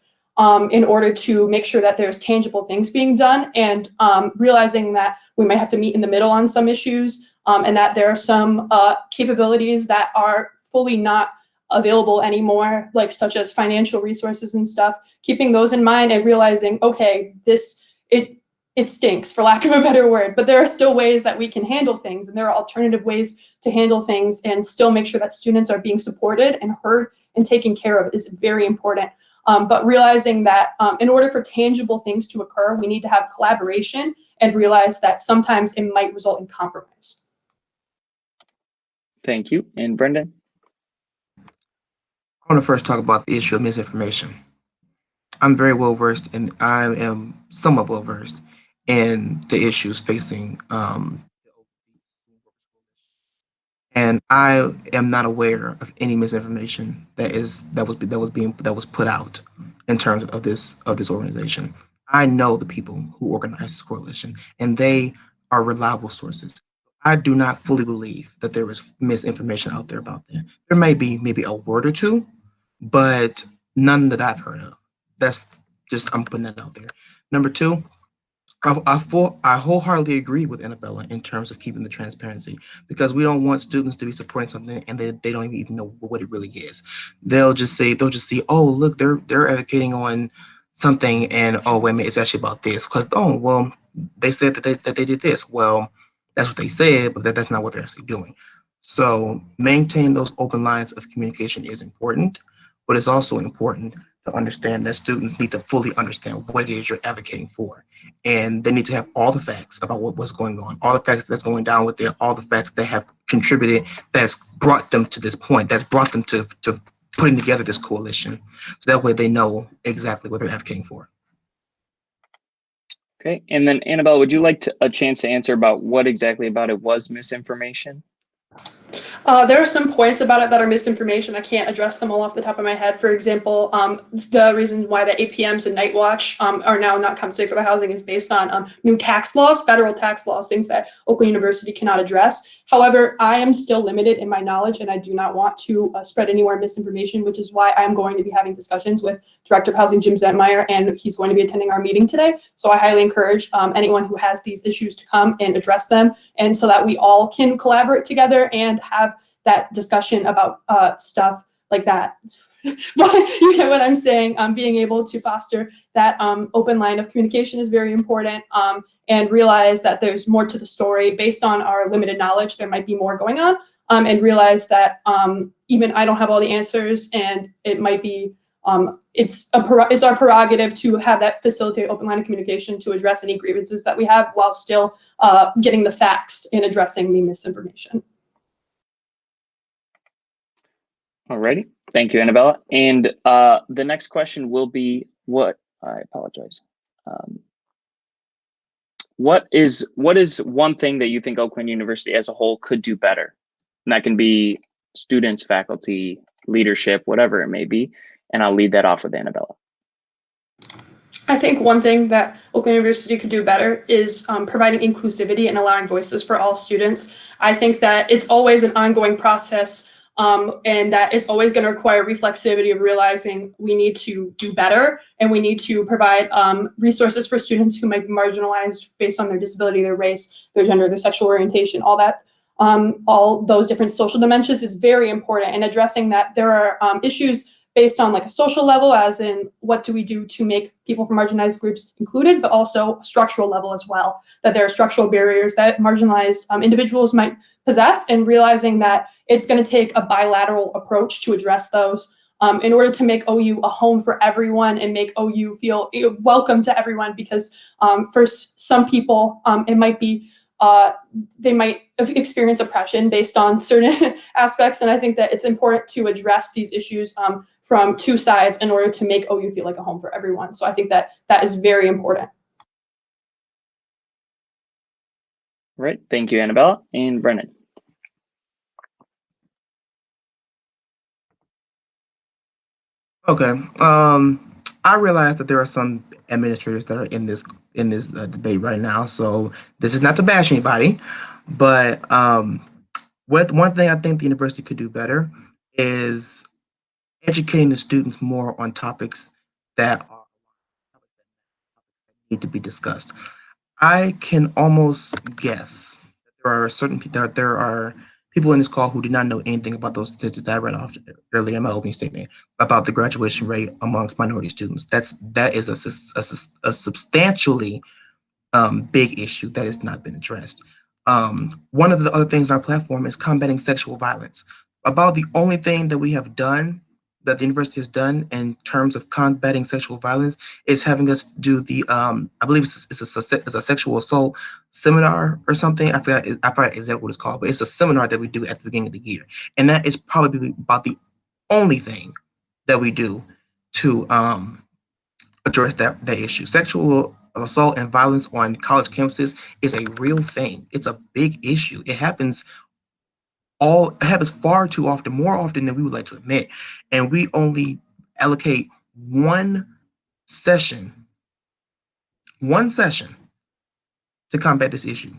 B: in order to make sure that there's tangible things being done, and realizing that we might have to meet in the middle on some issues, and that there are some capabilities that are fully not available anymore, like such as financial resources and stuff. Keeping those in mind and realizing, okay, it stinks, for lack of a better word, but there are still ways that we can handle things, and there are alternative ways to handle things and still make sure that students are being supported and heard and taken care of is very important. But realizing that in order for tangible things to occur, we need to have collaboration and realize that sometimes it might result in compromise.
A: Thank you. And Brendan?
C: I want to first talk about the issue of misinformation. I'm very well versed, and I am somewhat well versed in the issues facing and I am not aware of any misinformation that was put out in terms of this organization. I know the people who organize this coalition, and they are reliable sources. I do not fully believe that there is misinformation out there about them. There may be maybe a word or two, but none that I've heard of. That's just, I'm putting that out there. Number two, I wholeheartedly agree with Annabella in terms of keeping the transparency, because we don't want students to be supporting something and they don't even know what it really is. They'll just see, oh, look, they're advocating on something, and oh, wait a minute, it's actually about this. Because, oh, well, they said that they did this. Well, that's what they said, but that's not what they're actually doing. So maintain those open lines of communication is important, but it's also important to understand that students need to fully understand what it is you're advocating for. And they need to have all the facts about what's going on, all the facts that's going down with it, all the facts that have contributed, that's brought them to this point, that's brought them to putting together this coalition. So that way they know exactly what they're advocating for.
A: Okay, and then Annabelle, would you like a chance to answer about what exactly about it was misinformation?
B: There are some points about it that are misinformation. I can't address them all off the top of my head. For example, the reason why the APMs and Night Watch are now not compensated for the housing is based on new tax laws, federal tax laws, things that Oakland University cannot address. However, I am still limited in my knowledge, and I do not want to spread any more misinformation, which is why I'm going to be having discussions with Director of Housing Jim Zentmeyer, and he's going to be attending our meeting today. So I highly encourage anyone who has these issues to come and address them, and so that we all can collaborate together and have that discussion about stuff like that. But you get what I'm saying. Being able to foster that open line of communication is very important, and realize that there's more to the story. Based on our limited knowledge, there might be more going on, and realize that even I don't have all the answers, and it might be it's our prerogative to have that facilitate open line of communication to address any grievances that we have while still getting the facts and addressing the misinformation.
A: Alrighty, thank you, Annabella. And the next question will be I apologize. What is one thing that you think Oakland University as a whole could do better? And that can be students, faculty, leadership, whatever it may be. And I'll lead that off with Annabella.
B: I think one thing that Oakland University could do better is providing inclusivity and allowing voices for all students. I think that it's always an ongoing process, and that it's always going to require reflexivity of realizing we need to do better, and we need to provide resources for students who might be marginalized based on their disability, their race, their gender, their sexual orientation, all that. All those different social dimensions is very important, and addressing that there are issues based on like a social level, as in what do we do to make people from marginalized groups included, but also a structural level as well, that there are structural barriers that marginalized individuals might possess, and realizing that it's going to take a bilateral approach to address those in order to make OU a home for everyone and make OU feel welcome to everyone, because for some people, it might be they might experience oppression based on certain aspects. And I think that it's important to address these issues from two sides in order to make OU feel like a home for everyone. So I think that that is very important.
A: Right. Thank you, Annabella. And Brennan.
C: Okay. I realize that there are some administrators that are in this debate right now, so this is not to bash anybody, but one thing I think the university could do better is educating the students more on topics that need to be discussed. I can almost guess that there are people in this call who do not know anything about those statistics that I read off earlier in my opening statement about the graduation rate amongst minority students. That is a substantially big issue that has not been addressed. One of the other things on our platform is combating sexual violence. About the only thing that we have done, that the university has done in terms of combating sexual violence, is having us do the, I believe it's a sexual assault seminar or something. I forgot exactly what it's called, but it's a seminar that we do at the beginning of the year. And that is probably about the only thing that we do to address that issue. Sexual assault and violence on college campuses is a real thing. It's a big issue. It happens far too often, more often than we would like to admit. And we only allocate one session to combat this issue.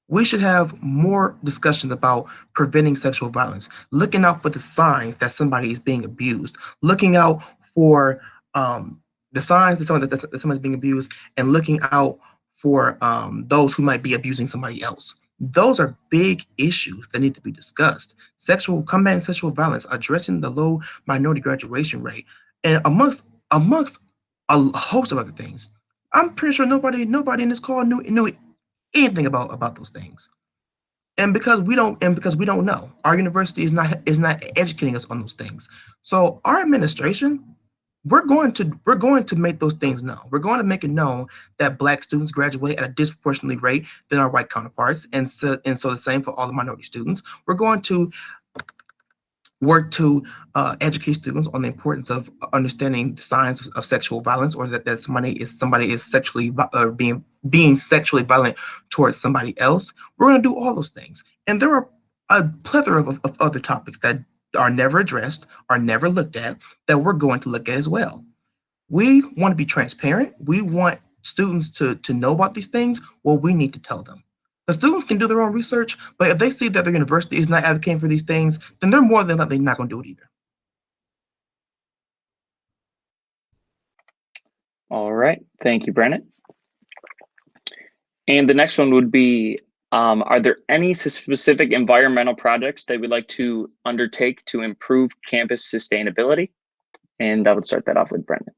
C: We should have more discussions about preventing sexual violence, looking out for the signs that somebody is being abused, looking out for the signs that somebody's being abused, and looking out for those who might be abusing somebody else. Those are big issues that need to be discussed. Combating sexual violence, addressing the low minority graduation rate, and amongst a host of other things. I'm pretty sure nobody in this call knew anything about those things. And because we don't know, our university is not educating us on those things. So our administration, we're going to make those things known. We're going to make it known that Black students graduate at a disproportionately rate than our white counterparts, and so the same for all the minority students. We're going to work to educate students on the importance of understanding the signs of sexual violence, or that somebody is sexually being sexually violent towards somebody else. We're going to do all those things, and there are a plethora of other topics that are never addressed, are never looked at, that we're going to look at as well. We want to be transparent. We want students to know about these things. Well, we need to tell them. The students can do their own research, but if they see that their university is not advocating for these things, then they're more than likely not going to do it either.
A: All right, thank you, Brennan. And the next one would be, are there any specific environmental projects they would like to undertake to improve campus sustainability? And I would start that off with Brennan.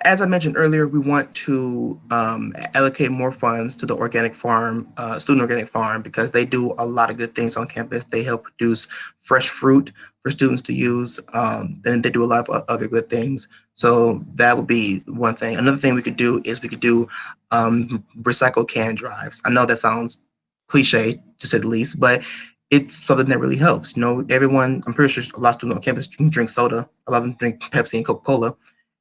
C: As I mentioned earlier, we want to allocate more funds to the organic farm, student organic farm, because they do a lot of good things on campus. They help produce fresh fruit for students to use, and they do a lot of other good things. So that would be one thing. Another thing we could do is we could do recycle can drives. I know that sounds cliche, to say the least, but it's something that really helps. You know, everyone, I'm pretty sure a lot of students on campus drink soda. A lot of them drink Pepsi and Coca-Cola.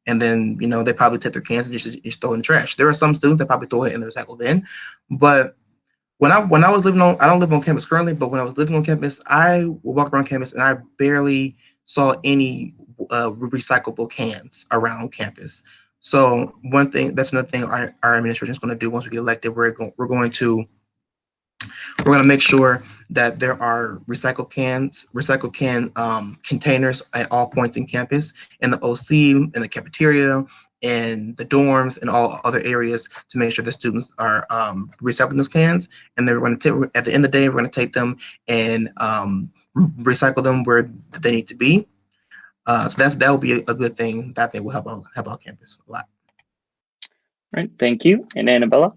C: And then, you know, they probably take their cans and just throw it in the trash. There are some students that probably throw it in the recycle bin. But when I was living on, I don't live on campus currently, but when I was living on campus, I would walk around campus and I barely saw any recyclable cans around campus. So one thing, that's another thing our administration is going to do once we get elected. We're going to make sure that there are recycle can containers at all points in campus, in the OC, in the cafeteria, in the dorms, and all other areas, to make sure the students are recycling those cans. And then we're going to, at the end of the day, we're going to take them and recycle them where they need to be. So that will be a good thing that I think will help our campus a lot.
A: All right, thank you. And Annabella?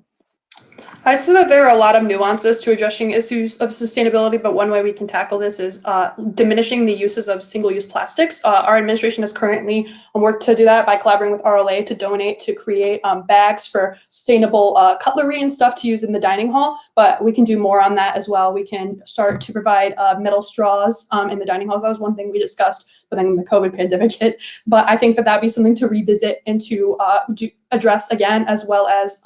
B: I'd say that there are a lot of nuances to addressing issues of sustainability, but one way we can tackle this is diminishing the uses of single-use plastics. Our administration is currently on work to do that by collaborating with RLA to donate to create bags for sustainable cutlery and stuff to use in the dining hall, but we can do more on that as well. We can start to provide metal straws in the dining halls. That was one thing we discussed, but then the COVID pandemic hit. But I think that that'd be something to revisit and to address again, as well as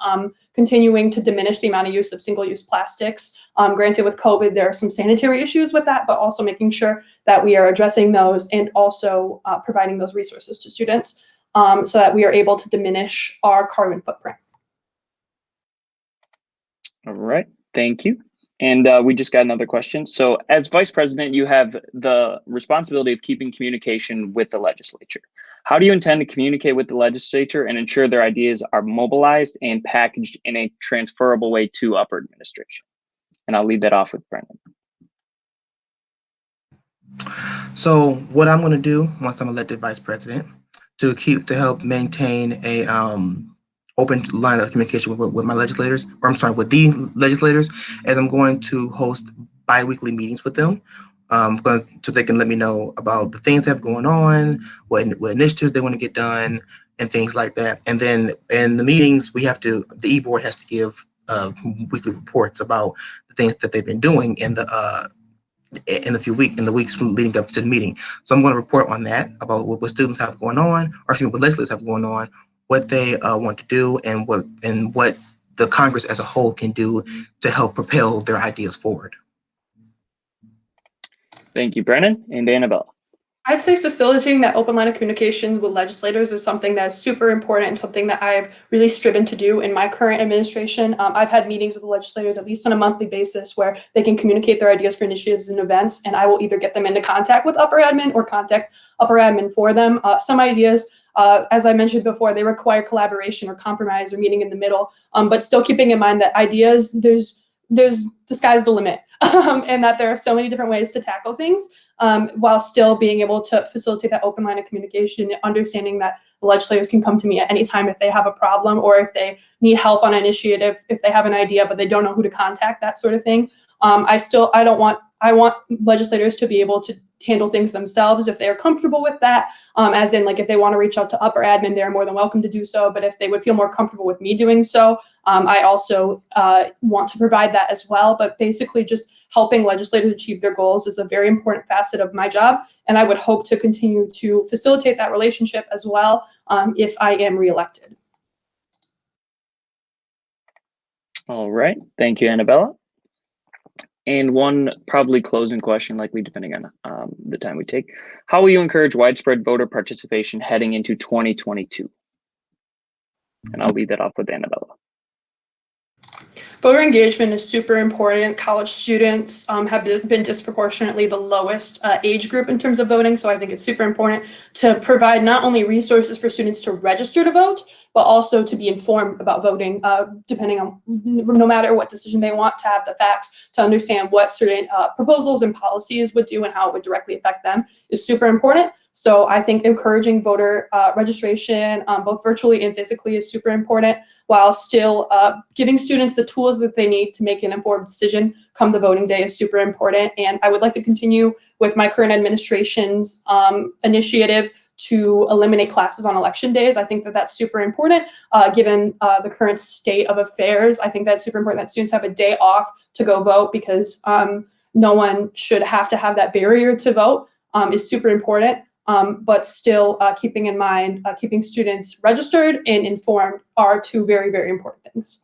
B: continuing to diminish the amount of use of single-use plastics. Granted, with COVID, there are some sanitary issues with that, but also making sure that we are addressing those and also providing those resources to students so that we are able to diminish our carbon footprint.
A: All right, thank you. And we just got another question. So as vice president, you have the responsibility of keeping communication with the legislature. How do you intend to communicate with the legislature and ensure their ideas are mobilized and packaged in a transferable way to upper administration? And I'll leave that off with Brennan.
C: So what I'm going to do once I'm elected vice president to help maintain a open line of communication with my legislators, or I'm sorry, with the legislators, as I'm going to host bi-weekly meetings with them, so they can let me know about the things they have going on, what initiatives they want to get done, and things like that. And then in the meetings, the e-board has to give weekly reports about the things that they've been doing in the weeks leading up to the meeting. So I'm going to report on that, about what students have going on, or what legislators have going on, what they want to do, and what the Congress as a whole can do to help propel their ideas forward.
A: Thank you, Brennan. And Annabella.
B: I'd say facilitating that open line of communication with legislators is something that is super important and something that I've really striven to do in my current administration. I've had meetings with the legislators at least on a monthly basis where they can communicate their ideas for initiatives and events, and I will either get them into contact with upper admin or contact upper admin for them. Some ideas, as I mentioned before, they require collaboration or compromise or meeting in the middle, but still keeping in mind that ideas, the sky's the limit, and that there are so many different ways to tackle things while still being able to facilitate that open line of communication, understanding that the legislators can come to me at any time if they have a problem or if they need help on an initiative, if they have an idea but they don't know who to contact, that sort of thing. I want legislators to be able to handle things themselves if they're comfortable with that, as in, like, if they want to reach out to upper admin, they're more than welcome to do so, but if they would feel more comfortable with me doing so, I also want to provide that as well. But basically just helping legislators achieve their goals is a very important facet of my job, and I would hope to continue to facilitate that relationship as well if I am reelected.
A: All right. Thank you, Annabella. And one probably closing question, likely depending on the time we take. How will you encourage widespread voter participation heading into 2022? And I'll lead that off with Annabella.
B: Voter engagement is super important. College students have been disproportionately the lowest age group in terms of voting, so I think it's super important to provide not only resources for students to register to vote, but also to be informed about voting, depending on no matter what decision they want, to have the facts to understand what certain proposals and policies would do and how it would directly affect them is super important. So I think encouraging voter registration, both virtually and physically, is super important, while still giving students the tools that they need to make an informed decision come the voting day is super important. And I would like to continue with my current administration's initiative to eliminate classes on election days. I think that that's super important, given the current state of affairs. I think that's super important that students have a day off to go vote, because no one should have to have that barrier to vote is super important. But still keeping in mind, keeping students registered and informed are two very, very important things.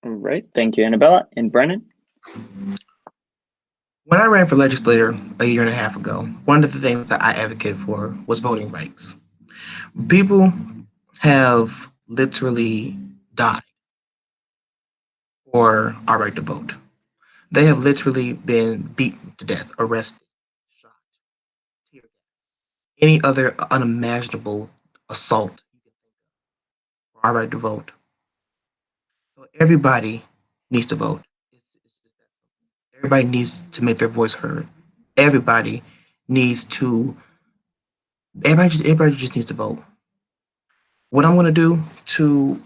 A: All right. Thank you, Annabella. And Brennan?
C: When I ran for legislator a year and a half ago, one of the things that I advocated for was voting rights. People have literally died for our right to vote. They have literally been beaten to death, arrested, shot, tear gas, any other unimaginable assault for our right to vote. So everybody needs to vote. Everybody needs to make their voice heard. Everybody needs to. Everybody just needs to vote. What I'm going to do to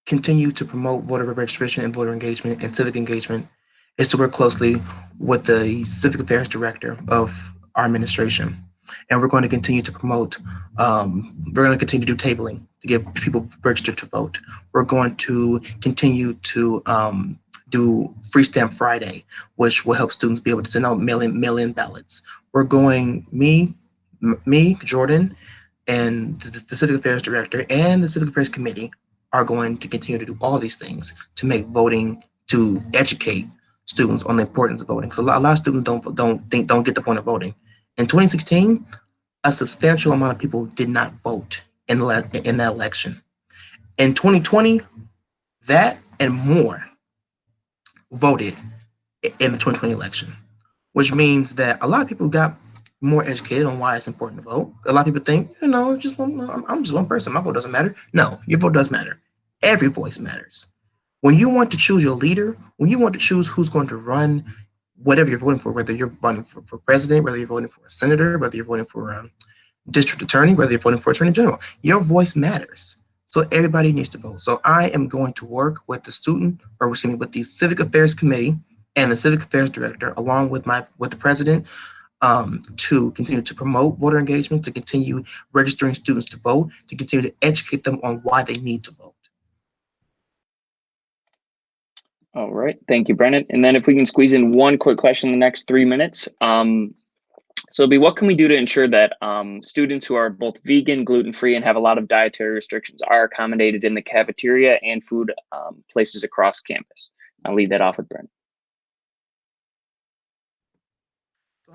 C: continue to promote voter registration and voter engagement and civic engagement is to work closely with the civic affairs director of our administration. And we're going to continue to promote, we're going to continue to do tabling to get people registered to vote. We're going to continue to do Free Stamp Friday, which will help students be able to send out mail-in ballots. We're going, me, Jordan, and the civic affairs director and the civic affairs committee are going to continue to do all these things to make voting, to educate students on the importance of voting. Because a lot of students don't get the point of voting. In 2016, a substantial amount of people did not vote in that election. In 2020, that and more voted in the 2020 election, which means that a lot of people got more educated on why it's important to vote. A lot of people think, I'm just one person. My vote doesn't matter. No, your vote does matter. Every voice matters. When you want to choose your leader, when you want to choose who's going to run whatever you're voting for, whether you're voting for president, whether you're voting for a senator, whether you're voting for a district attorney, whether you're voting for attorney general, your voice matters. So everybody needs to vote. So I am going to work with with the civic affairs committee and the civic affairs director, along with the president, to continue to promote voter engagement, to continue registering students to vote, to continue to educate them on why they need to vote.
A: All right. Thank you, Brennan. And then if we can squeeze in one quick question in the next 3 minutes. So it'll be, what can we do to ensure that students who are both vegan, gluten-free, and have a lot of dietary restrictions are accommodated in the cafeteria and food places across campus? I'll lead that off with Brennan.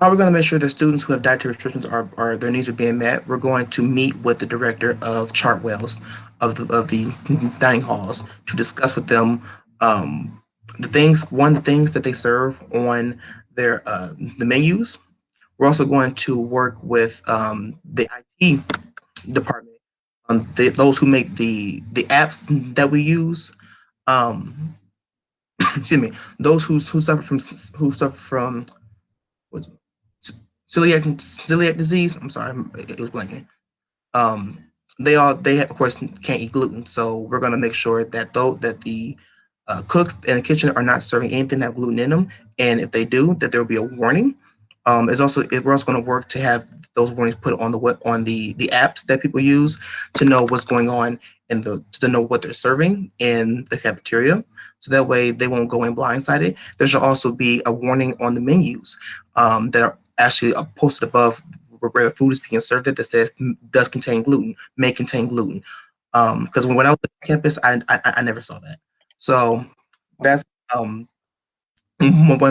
C: How we're going to make sure that students who have dietary restrictions are their needs are being met? We're going to meet with the director of Chartwells of the dining halls to discuss with them the things that they serve on their the menus. We're also going to work with the IT department, those who make the apps that we use. Excuse me, those who suffer from celiac disease. I'm sorry, it was blanking. They of course can't eat gluten, so we're going to make sure that the cooks in the kitchen are not serving anything that have gluten in them, and if they do, that there will be a warning. We're also going to work to have those warnings put on the apps that people use to know what's going on to know what they're serving in the cafeteria, so that way they won't go in blindsided. There should also be a warning on the menus that are actually posted above where the food is being served that says does contain gluten, may contain gluten. Because when I was on campus, I never saw that. So that's one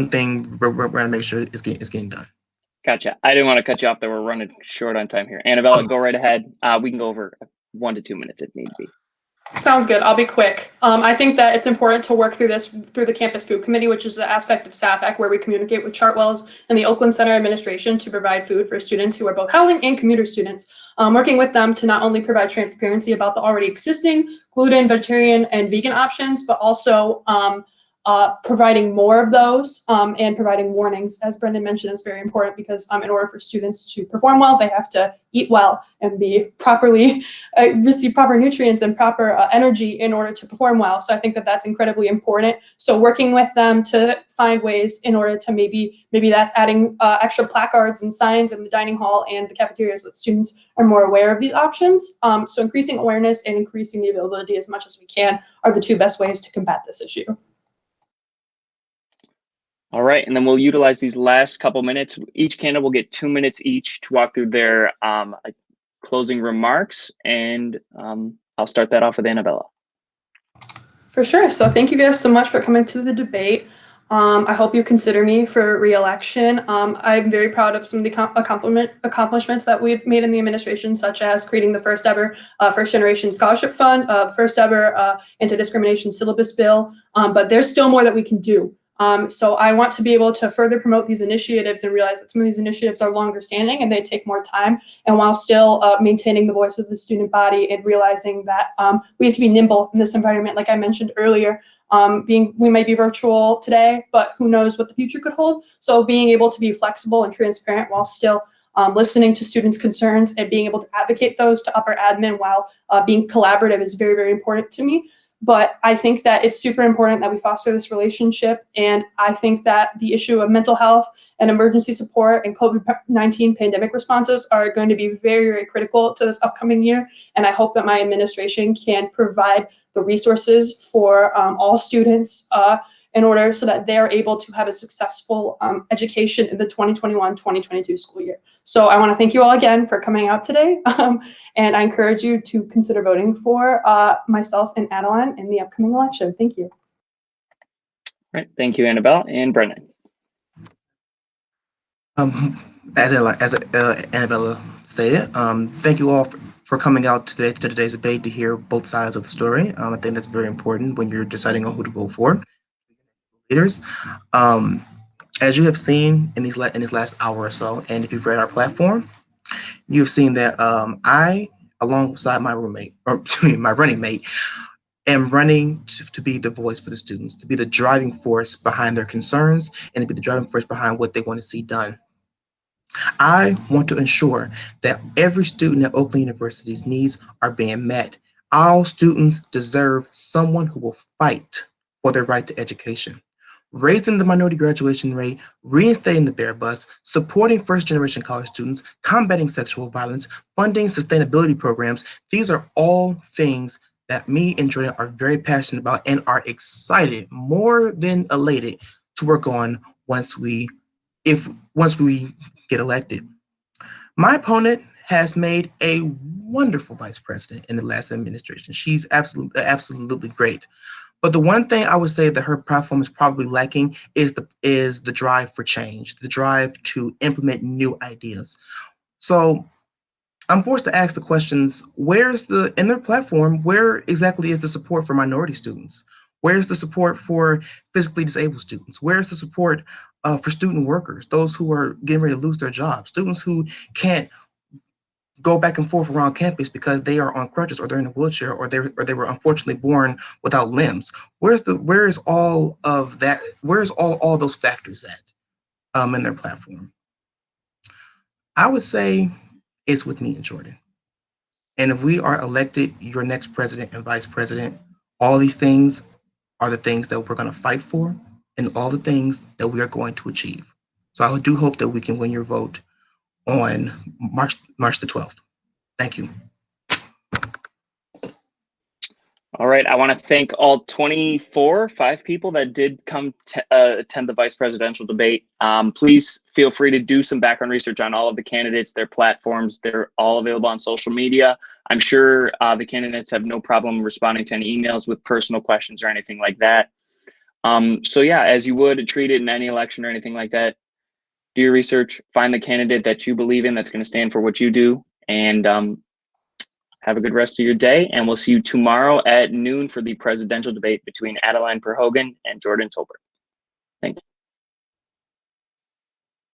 C: thing we're going to make sure is getting done.
A: Gotcha. I didn't want to cut you off there. We're running short on time here. Annabella, go right ahead. We can go over 1 to 2 minutes if need be.
B: Sounds good. I'll be quick. I think that it's important to work through this through the Campus Food Committee, which is the aspect of SAFAC where we communicate with Chartwell's and the Oakland Center administration to provide food for students who are both housing and commuter students. Working with them to not only provide transparency about the already existing gluten, vegetarian, and vegan options, but also providing more of those and providing warnings, as Brendan mentioned, is very important because in order for students to perform well, they have to eat well and be properly receive proper nutrients and proper energy in order to perform well. So I think that that's incredibly important. So working with them to find ways in order to maybe that's adding extra placards and signs in the dining hall and the cafeteria so that students are more aware of these options. So increasing awareness and increasing the availability as much as we can are the two best ways to combat this issue.
A: All right, and then we'll utilize these last couple minutes. Each candidate will get 2 minutes each to walk through their closing remarks, and I'll start that off with Annabella.
B: For sure. So thank you guys so much for coming to the debate. I hope you consider me for re-election. I'm very proud of some of the accomplishments that we've made in the administration, such as creating the first ever first generation scholarship fund, first ever anti-discrimination syllabus bill, but there's still more that we can do. So I want to be able to further promote these initiatives and realize that some of these initiatives are longer standing and they take more time. And while still maintaining the voice of the student body and realizing that we have to be nimble in this environment, like I mentioned earlier, we might be virtual today, but who knows what the future could hold. So being able to be flexible and transparent while still listening to students' concerns and being able to advocate those to upper admin while being collaborative is very, very important to me. But I think that it's super important that we foster this relationship. And I think that the issue of mental health and emergency support and COVID-19 pandemic responses are going to be very, very critical to this upcoming year. And I hope that my administration can provide the resources for all students in order so that they're able to have a successful education in the 2021-2022 school year. So I want to thank you all again for coming out today. And I encourage you to consider voting for myself and Adeline in the upcoming election. Thank you.
A: All right. Thank you, Annabelle and Brennan.
C: As Annabella stated, thank you all for coming out today to today's debate to hear both sides of the story. I think that's very important when you're deciding on who to vote for. Leaders, as you have seen in these last hour or so, and if you've read our platform, you've seen that I, alongside my roommate, or my running mate, am running to be the voice for the students, to be the driving force behind their concerns, and to be the driving force behind what they want to see done. I want to ensure that every student at Oakland University's needs are being met. All students deserve someone who will fight for their right to education. Raising the minority graduation rate, reinstating the Bear Bus, supporting first-generation college students, combating sexual violence, funding sustainability programs, these are all things that me and Jordan are very passionate about and are excited, more than elated, to work on once we get elected. My opponent has made a wonderful vice president in the last administration. She's absolutely great. But the one thing I would say that her platform is probably lacking is the drive for change, the drive to implement new ideas. So I'm forced to ask the questions, in their platform, where exactly is the support for minority students? Where's the support for physically disabled students? Where's the support for student workers, those who are getting ready to lose their jobs, students who can't go back and forth around campus because they are on crutches or they're in a wheelchair or they were unfortunately born without limbs? Where is all of that? Where's all those factors at in their platform? I would say it's with me and Jordan. And if we are elected, your next president and vice president, all these things are the things that we're going to fight for and all the things that we are going to achieve. So I do hope that we can win your vote on March the 12th. Thank you.
A: All right, I want to thank all 5 people that did come attend the vice presidential debate. Please feel free to do some background research on all of the candidates, their platforms. They're all available on social media. I'm sure the candidates have no problem responding to any emails with personal questions or anything like that. So yeah, as you would treat it in any election or anything like that, do your research, find the candidate that you believe in that's going to stand for what you do, and have a good rest of your day, and we'll see you tomorrow at noon for the presidential debate between Adeline Perhogan and Jordan Tolbert. Thank you.